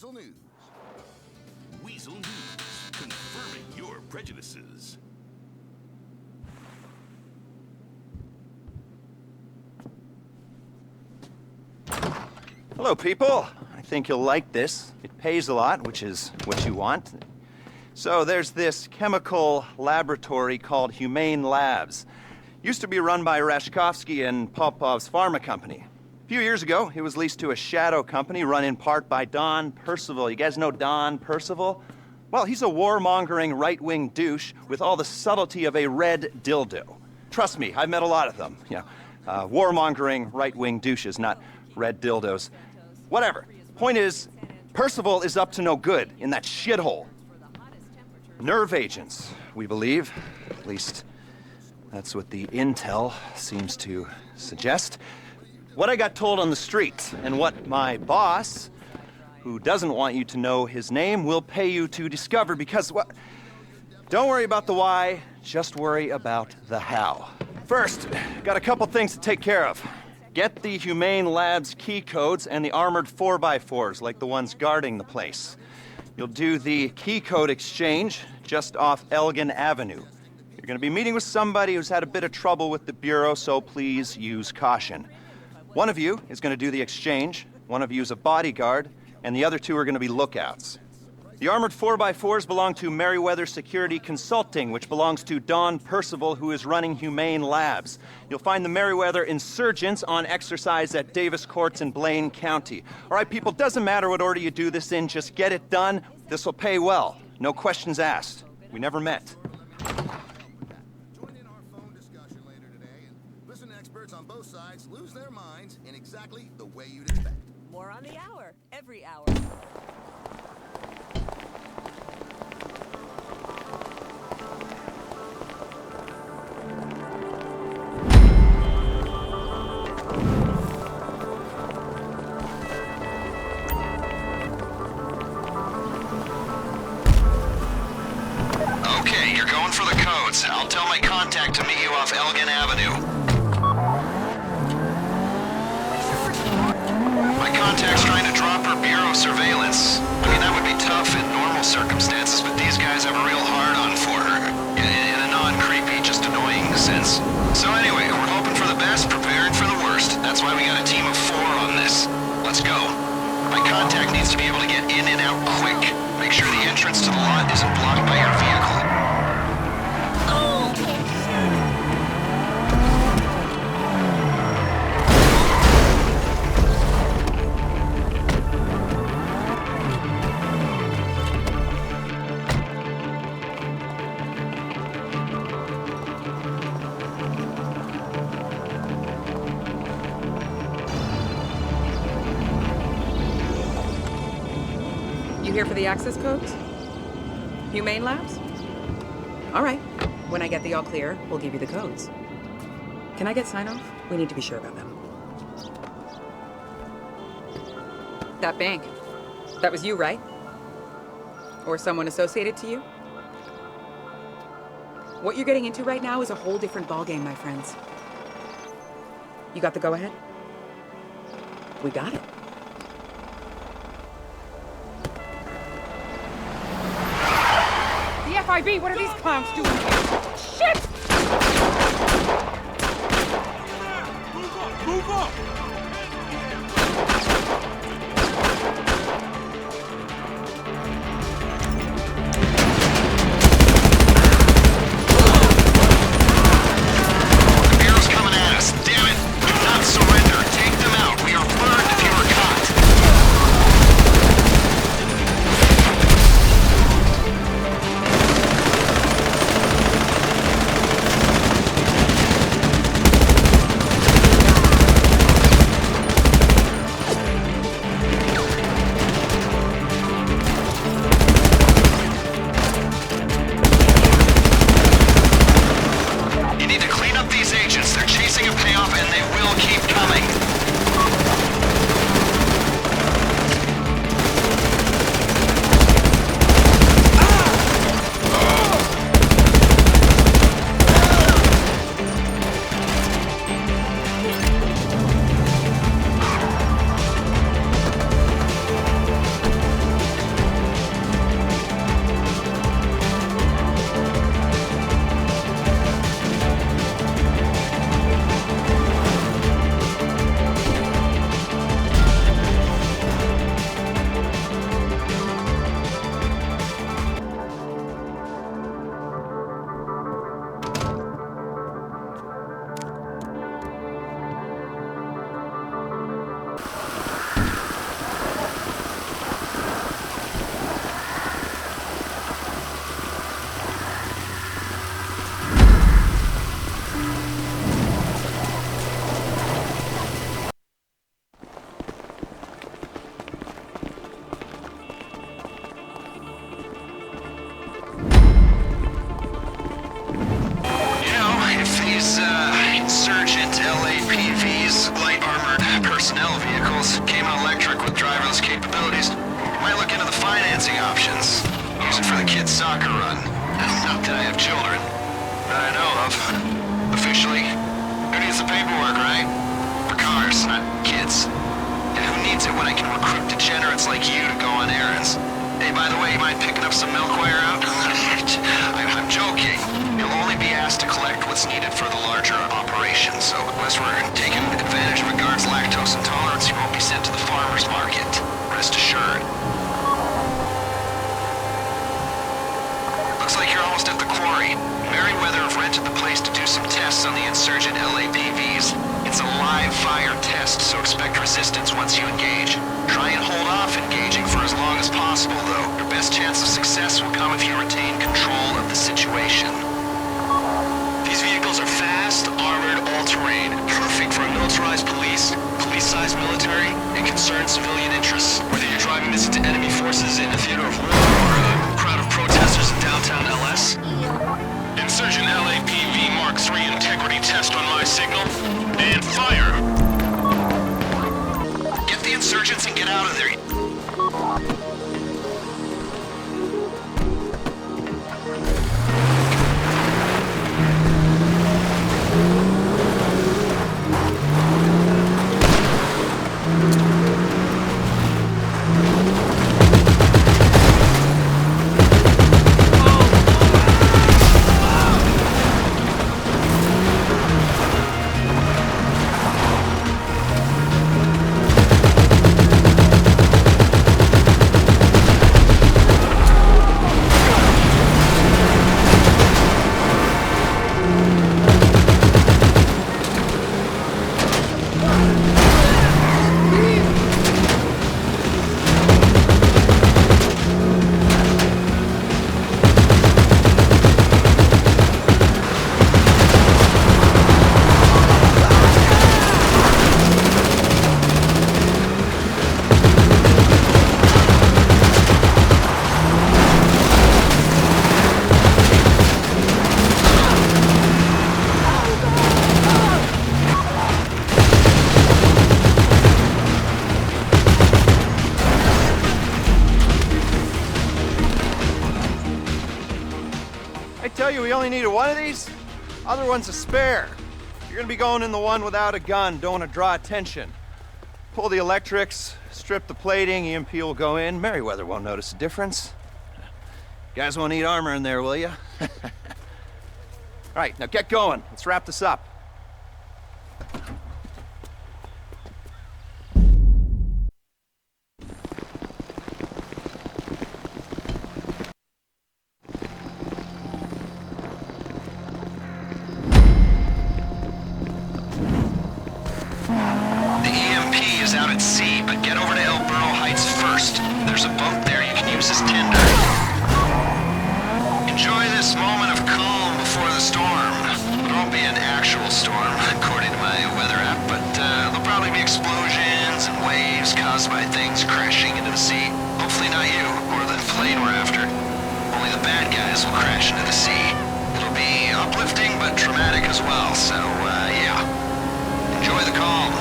News. Weasel News, confirming your prejudices. Hello, people. I think you'll like this. It pays a lot, which is what you want. So there's this chemical laboratory called Humane Labs. Used to be run by Rashkovsky and Popov's pharma company. A few years ago, it was leased to a shadow company run in part by Don Percival. You guys know Don Percival? Well, he's a warmongering right-wing douche with all the subtlety of a red dildo. Trust me, I've met a lot of them. Warmongering right-wing douches, not red dildos. Whatever. Point is, Percival is up to no good in that shithole. Nerve agents, we believe. At least, that's what the intel seems to suggest. What I got told on the street, and what my boss, who doesn't want you to know his name, will pay you to discover, because what? Don't worry about the why, just worry about the how. First, got a couple things to take care of. Get the Humane Labs key codes and the armored 4x4s, like the ones guarding the place. You'll do the key code exchange just off Elgin Avenue. You're gonna be meeting with somebody who's had a bit of trouble with the Bureau, so please use caution. One of you is gonna do the exchange, one of you is a bodyguard, and the other two are gonna be lookouts. The armored 4x4s belong to Merriweather Security Consulting, which belongs to Don Percival, who is running Humane Labs. You'll find the Merriweather insurgents on exercise at Davis Courts in Blaine County. All right, people, doesn't matter what order you do this in, just get it done. This will pay well. No questions asked. We never met. Join in our phone discussion later today and listen to experts on both sides lose their minds in exactly the way you'd expect. More on the hour, every hour. Okay, you're going for the codes. I'll tell my contact to meet you off Elgin Avenue. My contact's trying to drop her Bureau surveillance. I mean, that would be tough in normal circumstances, but these guys have a real hard-on for her. In a non-creepy, just annoying sense. So anyway, we're hoping for the best, preparing for the worst. That's why we got a team of 4 on this. Let's go. My contact needs to be able to get in and out quick. Make sure the entrance to the lot isn't blocked by your vehicle. You here for the access codes? Humane Labs? All right. When I get the all clear, we'll give you the codes. Can I get sign-off? We need to be sure about them. That bank. That was you, right? Or someone associated to you? What you're getting into right now is a whole different ballgame, my friends. You got the go-ahead? We got it. FIB, what are these clowns doing here? Shit! Move up! Move up! The Bureau's coming at us. Damn it! Do not surrender. Take them out. We are burned if you are caught. giant LAPVs, light armored personnel vehicles, came in electric with driverless capabilities. Might look into the financing options. Use it for the kids' soccer run. Not that I have children. That I know of. Officially. Who needs the paperwork, right? For cars, not kids. And who needs it when I can recruit degenerates like you to go on errands? Hey, by the way, you mind picking up some milk while you're out? I'm joking. You'll only be asked to collect what's needed for the larger operation, so unless we're taking advantage of a guard's lactose intolerance, you won't be sent to the farmer's market. Rest assured. Looks like you're almost at the quarry. Merryweather have rented the place to do some tests on the insurgent LAPVs. It's a live fire test, so expect resistance once you engage. Try and hold off engaging for as long as possible, though. Your best chance of success will come if you retain control of the situation. These vehicles are fast, armored, all-terrain, perfect for a militarized police, police-sized military, and concerned civilian interests. Whether you're driving this into enemy forces in a theater of war or a crowd of protesters in downtown LS. Insurgent LAPV Mark III integrity test on my signal, and fire! Get the insurgents and get out of there. We only needed one of these. Other one's a spare. You're gonna be going in the one without a gun. Don't want to draw attention. Pull the electrics, strip the plating, EMP will go in. Merryweather won't notice a difference. Guys won't need armor in there, will ya? All right, now get going. Let's wrap this up. There's a boat there you can use as tender. Enjoy this moment of calm before the storm. There won't be an actual storm, according to my weather app, but there'll probably be explosions and waves caused by things crashing into the sea. Hopefully not you, or the plane we're after. Only the bad guys will crash into the sea. It'll be uplifting, but dramatic as well, so, yeah. Enjoy the calm.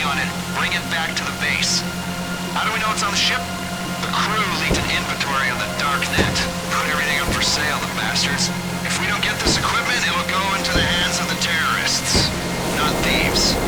on it. Bring it back to the base. How do we know it's on the ship? The crew leaked an inventory on the dark net. Put everything up for sale, the bastards. If we don't get this equipment, it'll go into the hands of the terrorists, not thieves.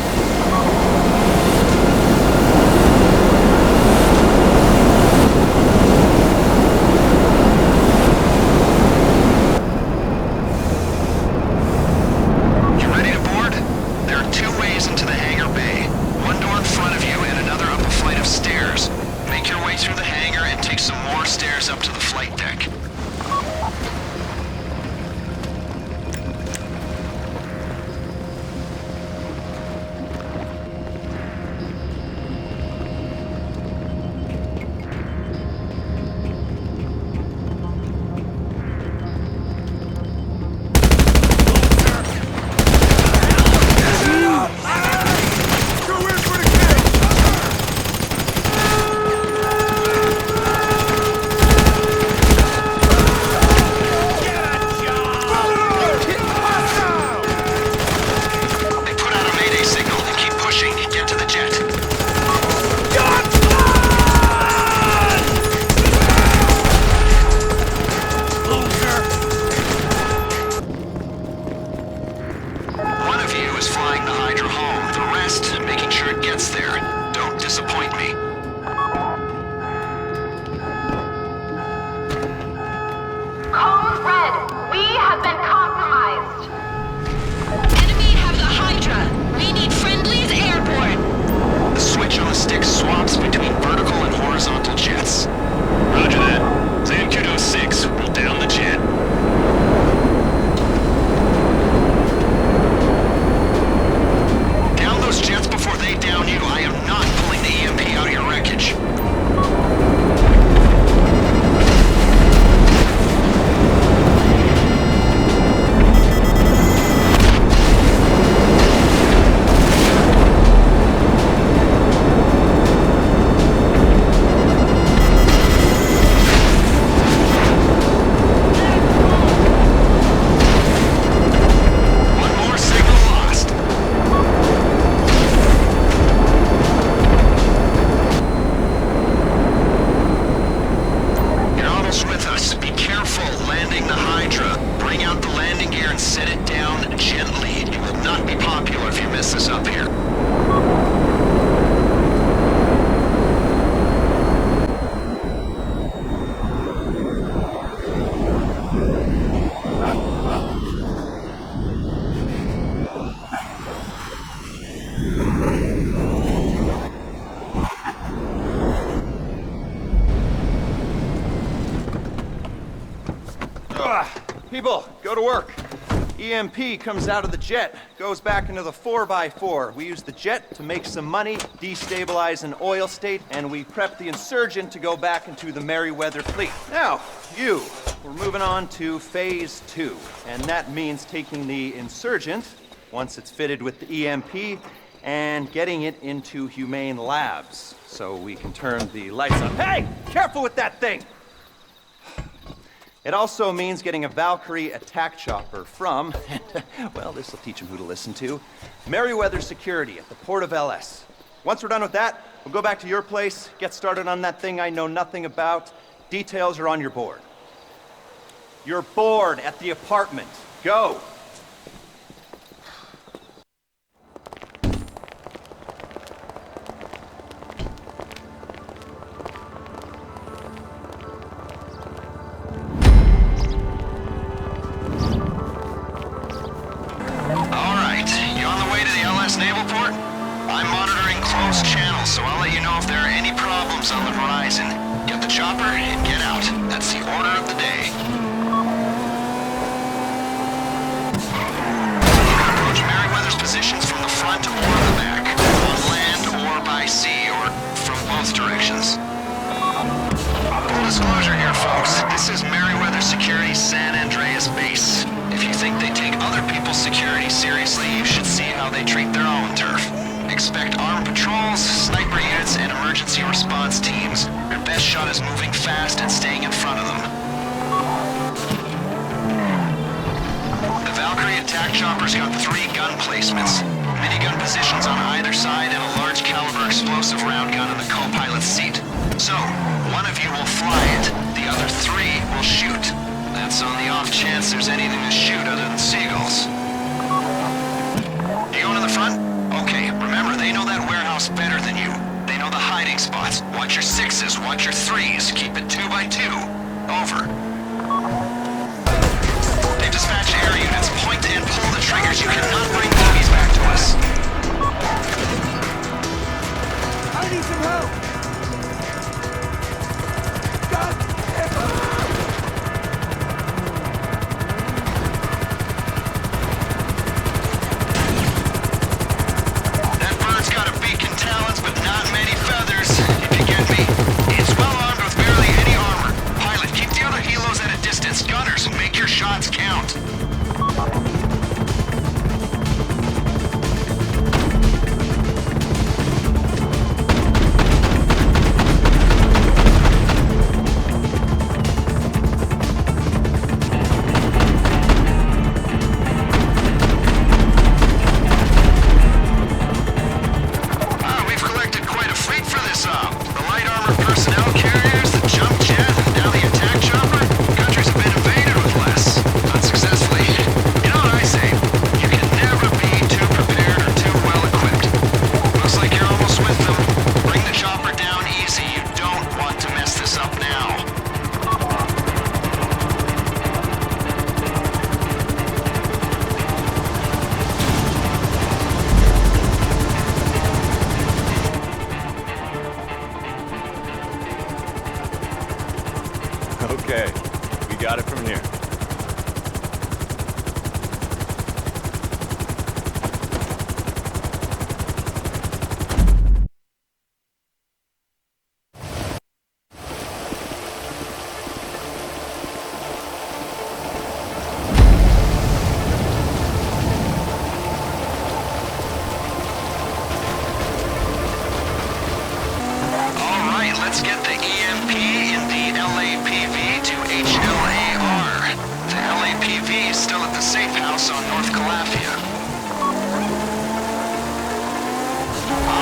People, go to work. EMP comes out of the jet, goes back into the 4x4. We use the jet to make some money, destabilize an oil state, and we prep the insurgent to go back into the Merryweather fleet. Now, we're moving on to phase 2, and that means taking the insurgent, once it's fitted with the EMP, and getting it into humane labs, so we can turn the lights on. Hey, careful with that thing! It also means getting a Valkyrie attack chopper from, well, this will teach them who to listen to, Merryweather Security at the port of LS. Once we're done with that, we'll go back to your place, get started on that thing I know nothing about. Details are on your board. Your board at the apartment. Go! Naval port? I'm monitoring closed channels, so I'll let you know if there are any problems on the horizon. Get the chopper and get out. That's the order of the day. You can approach Merryweather's positions from the front or the back, on land or by sea, or from both directions. Full disclosure here, folks. This is Merryweather Security's San Andreas base. If you think they take other people's security seriously, you should see how they treat their own turf. Expect armed patrols, sniper units, and emergency response teams. Your best shot is moving fast and staying in front of them. The Valkyrie attack chopper's got 3 gun placements. Minigun positions on either side and a large caliber almost better than you. They know the hiding spots. Watch your 6s, watch your 3s. Keep it 2 by 2. Over. They've dispatched air units. Point and pull the triggers. You cannot bring enemies back to us. I need some help! God damn. That bird's got a beak and talons, but not many feathers, if you get me. It's well armed with barely any armor. Pilot, keep the other helos at a distance. Gunners, make your shots count. We've collected quite a fleet for this op. The light armored personnel carriers, the jump jet, and now the attack chopper. Countries have been invaded with less. Unsuccessfully. You know what I say? You can never be too prepared or too well equipped. Looks like you're almost with them. Bring the chopper down easy. You don't want to mess this up now. Okay, we got it from here. All right, let's get the EMP in the LAPV to HLAR. The LAPV is still at the safe house on North Calafia.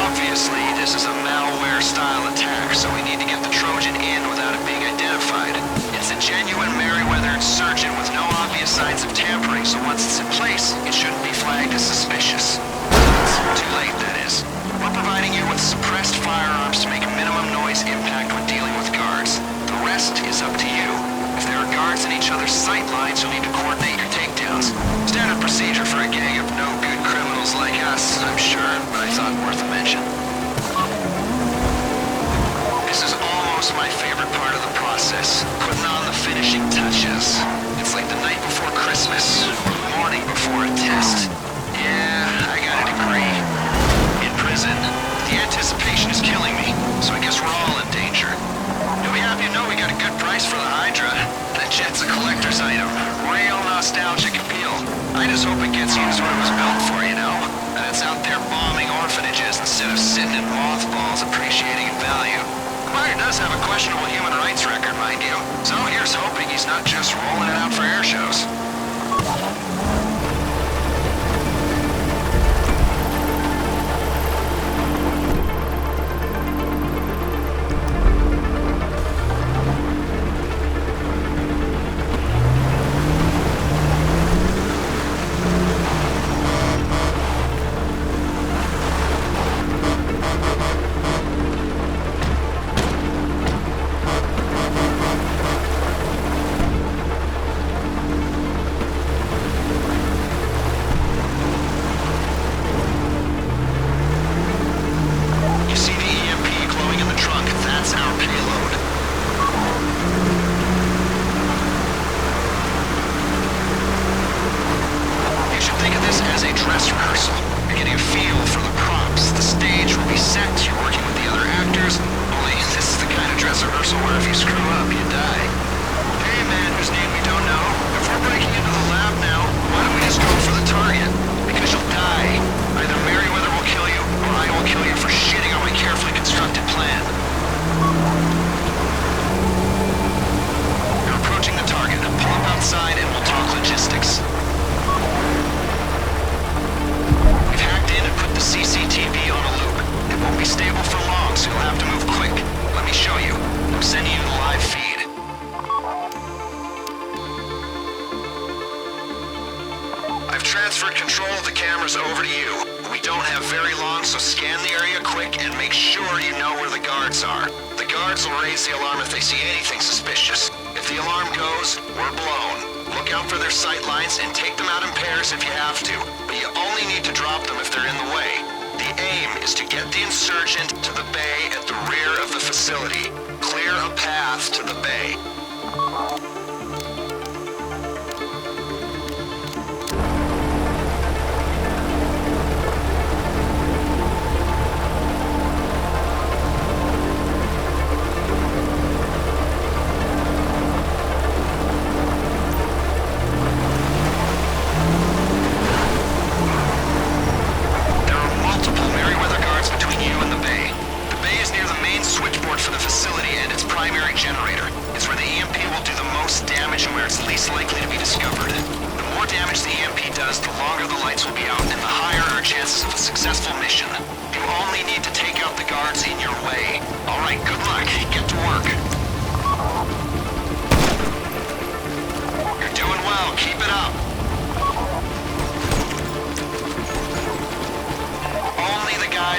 Obviously, this is a malware-style attack, so we need to get the Trojan in without it being identified. It's a genuine Merryweather insurgent with no obvious signs of tampering, so once it's in place, it shouldn't be flagged as suspicious. Too late, that is. We're providing you with suppressed firearms to make minimum noise impact when dealing with guards. The rest is up to you. If there are guards in each other's sight lines, you'll need to coordinate your takedowns. Standard procedure for a gang of no-good criminals like us, I'm sure, but I thought worth a mention. This is almost my favorite part of the process, putting on the finishing touches. It's like the night before Christmas, or the morning before a test. Yeah, I got a degree. In prison, the anticipation is killing me, so I guess we're all in danger. You'll be happy to know we got a good price for the Hydra. That jet's a collector's item. Real nostalgic appeal. I just hope it gets used what it was built for, you know? And it's out there bombing orphanages instead of sitting in mothballs appreciating value. The buyer does have a questionable human rights record, mind you. So here's hoping he's not just rolling it out for air shows. traffic and make sure you know where the guards are. The guards will raise the alarm if they see anything suspicious. If the alarm goes, we're blown. Look out for their sight lines and take them out in pairs if you have to. But you only need to drop them if they're in the way. The aim is to get the insurgent to the bay at the rear of the facility. Clear a path to the bay.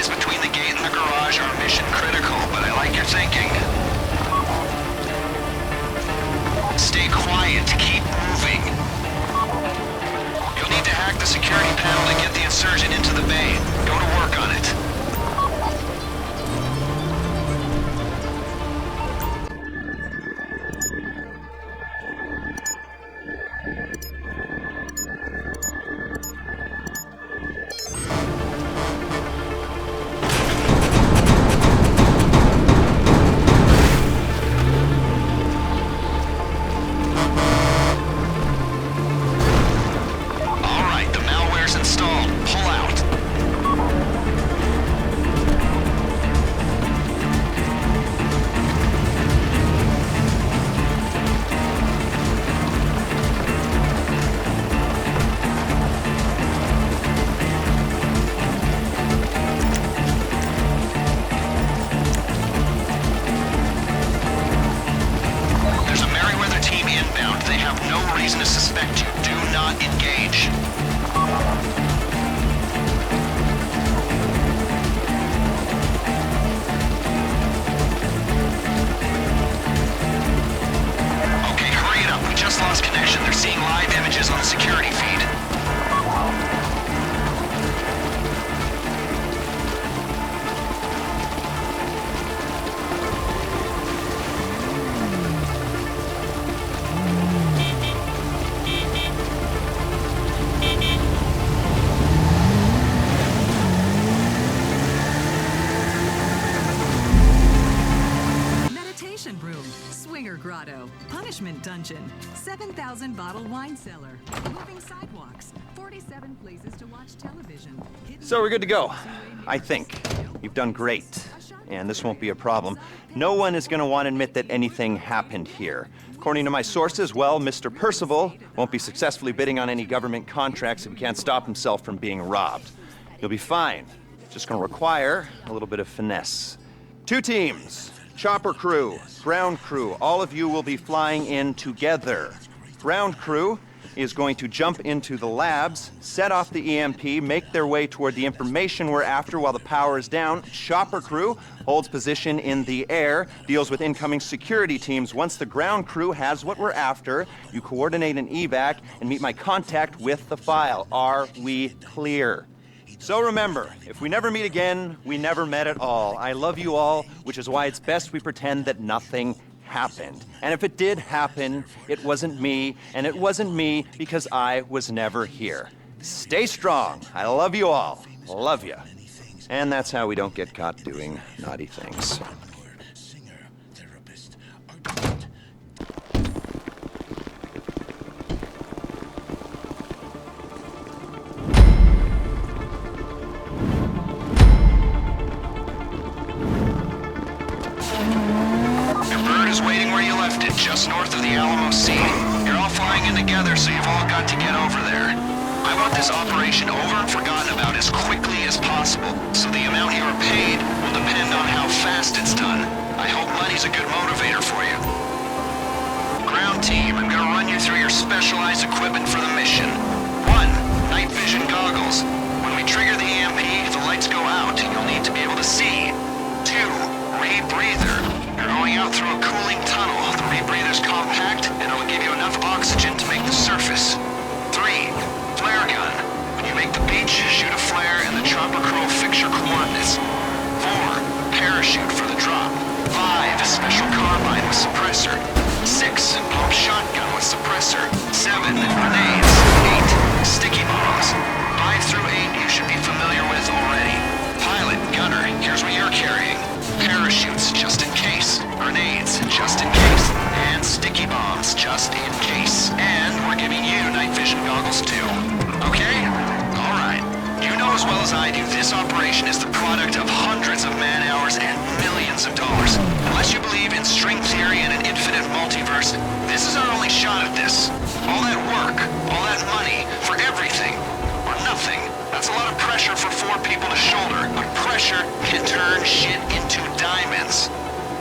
Between the gate and the garage are mission critical, but I like your thinking. Stay quiet, keep moving. You'll need to hack the security panel to get the insurgent into the bay. Go to work on it. Dungeon, 7,000 bottle wine cellar, moving sidewalks, 47 places to watch television. So we're good to go, I think. You've done great, and this won't be a problem. No one is going to want to admit that anything happened here. According to my sources, well, Mr. Percival won't be successfully bidding on any government contracts if he can't stop himself from being robbed. You'll be fine. Just going to require a little bit of finesse. 2 teams. Chopper crew, ground crew, all of you will be flying in together. Ground crew is going to jump into the labs, set off the EMP, make their way toward the information we're after while the power is down. Chopper crew holds position in the air, deals with incoming security teams. Once the ground crew has what we're after, you coordinate an evac and meet my contact with the file. Are we clear? So remember, if we never meet again, we never met at all. I love you all, which is why it's best we pretend that nothing happened. And if it did happen, it wasn't me, and it wasn't me because I was never here. Stay strong. I love you all. Love you. And that's how we don't get caught doing naughty things. Just north of the Alamo Sea. You're all flying in together, so you've all got to get over there. I want this operation over and forgotten about as quickly as possible, so the amount you are paid will depend on how fast it's done. I hope money's a good motivator for you. Ground team, I'm gonna run you through your specialized equipment for the mission. 1, night vision goggles. When we we trigger the EMP, the lights go out. You'll need to be able to see. 2, rebreather. You're going out through a cooling tunnel. The rebreather's compact, and it'll give you enough oxygen to make the surface. 3, flare gun. When you make the beach, shoot a flare, and the chopper crew will fix your coordinates. 4, parachute for the drop. 5, special carbine with suppressor. 6, pump shotgun with suppressor. 7, grenades. 8, sticky bombs. 5 through 8 you should be familiar with already. Pilot, gunner, here's what you're carrying. Parachutes, just in case. Grenades, just in case. And sticky bombs, just in case. And we're giving you night vision goggles too. Okay? Alright. You know as well as I do, this operation is the product of hundreds of man-hours and millions of dollars. Unless you believe in string theory and an infinite multiverse, this is our only shot at this. All that work, all that money, for everything, or nothing. That's a lot of pressure for 4 people to shoulder, but pressure can turn shit into diamonds.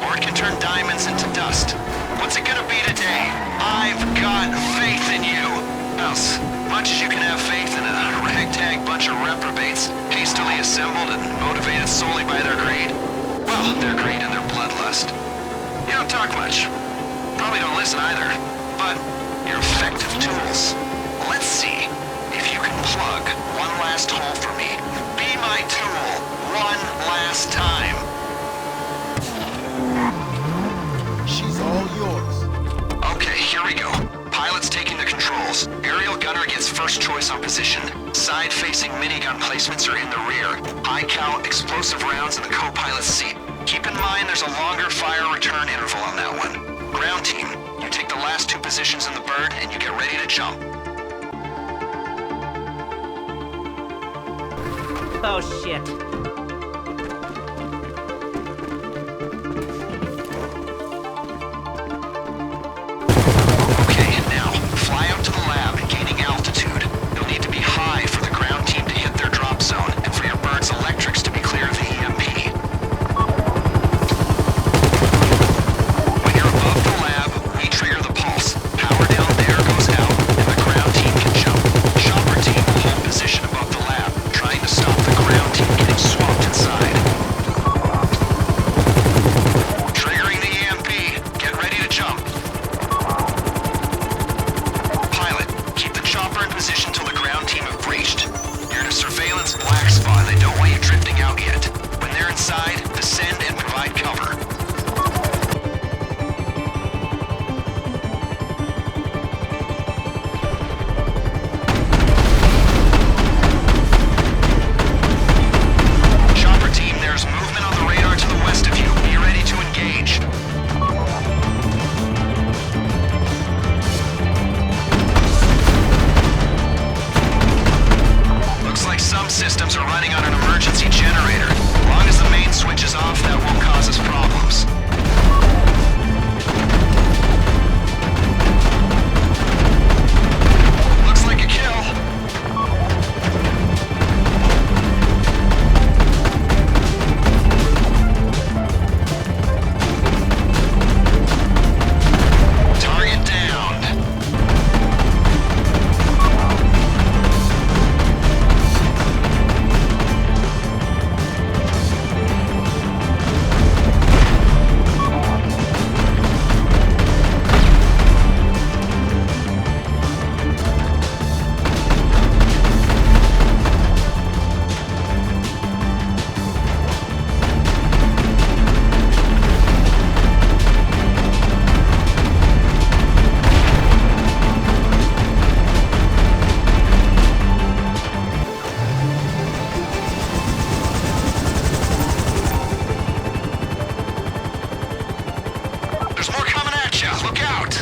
Or it can turn diamonds into dust. What's it gonna be today? I've got faith in you. Else, much as you can have faith in a ragtag bunch of reprobates, hastily assembled and motivated solely by their greed, well, their greed and their bloodlust. You don't talk much. Probably don't listen either. But you're effective tools. Let's see if you can plug one last hole for me. Be my tool one last time. She's all yours. Okay, here we go. Pilot's taking the controls. Aerial gunner gets first choice on position. Side-facing minigun placements are in the rear. High-cal explosive rounds in the co-pilot's seat. Keep in mind there's a longer fire return interval on that one. Ground team, you take the last 2 positions in the bird and you get ready to jump. Oh shit. Okay, now, fly out to the lab, gaining altitude. You'll need to be high for the ground team to hit their drop zone, and for your bird's electrics to be clear of the EMP. When you're above the lab, we trigger the pulse. Power down there goes out, and the ground team can jump. Chopper team will hold position above the lab, trying to stop the ground team getting swamped inside. Triggering the EMP. Get ready to jump. Pilot, keep the chopper in position till the ground team have breached. You're in a surveillance black spot and they don't want you drifting out yet. When they're inside, descend and provide cover. Chopper team, there's movement on the radar to the west of you. Be ready to engage. Looks like some systems are running on an emergency generator. As long as the main switch is off, that won't cause us problems. Looks like a kill. Target downed. There's more coming at ya. Look out!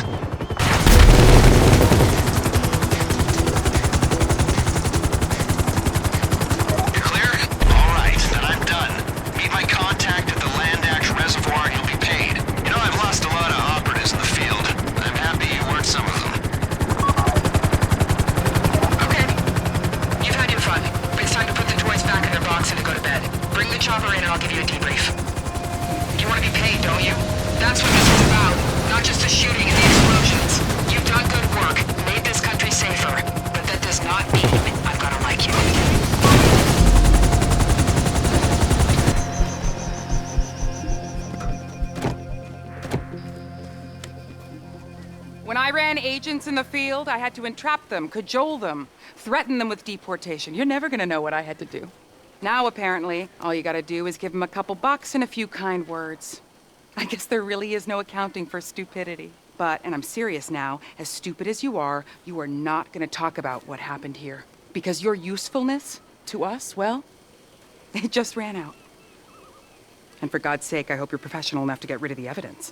You clear? All right, then I'm done. Meet my contact at the Land Act Reservoir and you'll be paid. You know, I've lost a lot of operatives in the field. I'm happy you weren't some of them. Okay. You've had your fun. It's time to put the toys back in their box and to go to bed. Bring the chopper in and I'll give you a debrief. You want to be paid, don't you? That's what this is about. Not just the shooting and the explosions. You've done good work, made this country safer. But that does not mean I've got to like you. I ran agents in the field. I had to entrap them, cajole them, threaten them with deportation. You're never gonna know what I had to do. Now, apparently, all you gotta do is give them a couple bucks and a few kind words. I guess there really is no accounting for stupidity. But, and I'm serious now, as stupid as you are not gonna talk about what happened here. Because your usefulness to us, well, it just ran out. And for God's sake, I hope you're professional enough to get rid of the evidence.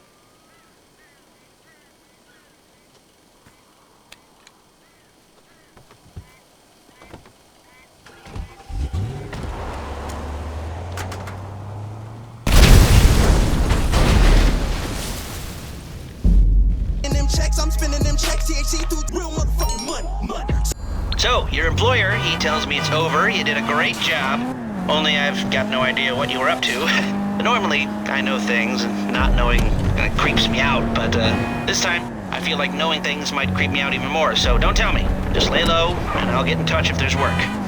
I'm spending them checks, THC through real motherfucking money. So, your employer, he tells me it's over, you did a great job, only I've got no idea what you were up to. Normally, I know things, and not knowing creeps me out, but this time, I feel like knowing things might creep me out even more, so don't tell me. Just lay low, and I'll get in touch if there's work.